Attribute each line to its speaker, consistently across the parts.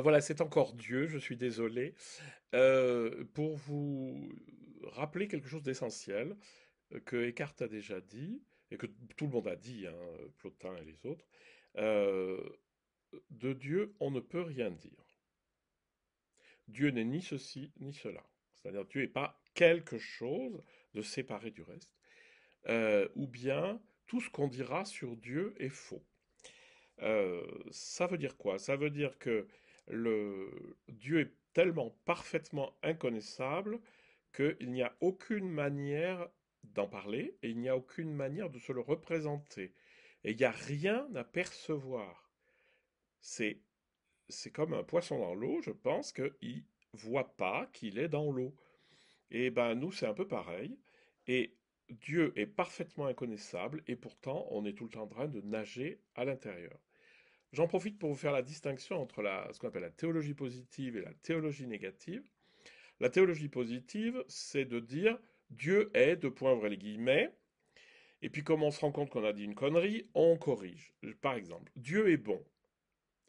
Speaker 1: Voilà, c'est encore Dieu, je suis désolé. Pour vous rappeler quelque chose d'essentiel, que Eckhart a déjà dit, et que tout le monde a dit, hein, Plotin et les autres, euh, de Dieu, on ne peut rien dire. Dieu n'est ni ceci, ni cela. C'est-à-dire, Dieu n'est pas quelque chose de séparé du reste, ou bien tout ce qu'on dira sur Dieu est faux. Ça veut dire quoi? Ça veut dire que Dieu est tellement parfaitement inconnaissable qu'il n'y a aucune manière d'en parler et il n'y a aucune manière de se le représenter. Et il n'y a rien à percevoir. C'est, c'est comme un poisson dans l'eau, je pense qu'il voit pas qu'il est dans l'eau. Et ben nous, c'est un peu pareil. Et Dieu est parfaitement inconnaissable et pourtant on est tout le temps en train de nager à l'intérieur. J'en profite pour vous faire la distinction entre ce qu'on appelle la théologie positive et la théologie négative. La théologie positive, c'est de dire Dieu est, deux points, ouvrez les guillemets, et puis comme on se rend compte qu'on a dit une connerie, on corrige. Par exemple, Dieu est bon.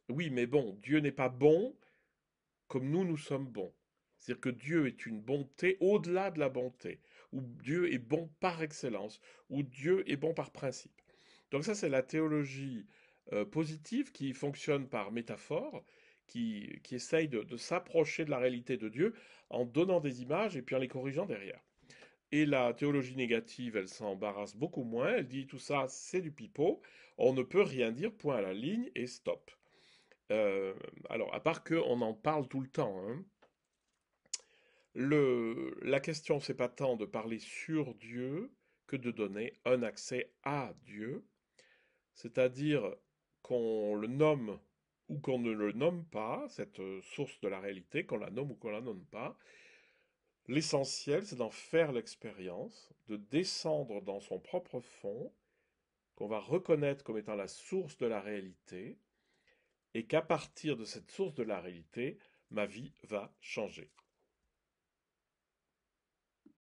Speaker 1: Oui, mais bon, Dieu n'est pas bon comme nous sommes bons. C'est-à-dire que Dieu est une bonté au-delà de la bonté, ou Dieu est bon par excellence, ou Dieu est bon par principe. Donc ça, c'est la théologie positive qui fonctionne par métaphore, qui essaye de s'approcher de la réalité de Dieu en donnant des images et puis en les corrigeant derrière. Et la théologie négative, elle s'embarrasse beaucoup moins, elle dit tout ça, c'est du pipeau, on ne peut rien dire, point à la ligne et stop. Euh, alors, à part qu'on en parle tout le temps, hein. La question, c'est pas tant de parler sur Dieu que de donner un accès à Dieu, c'est-à-dire qu'on le nomme ou qu'on ne le nomme pas, cette source de la réalité, qu'on la nomme ou qu'on la nomme pas. L'essentiel, c'est d'en faire l'expérience, de descendre dans son propre fond, qu'on va reconnaître comme étant la source de la réalité, et qu'à partir de cette source de la réalité, ma vie va changer.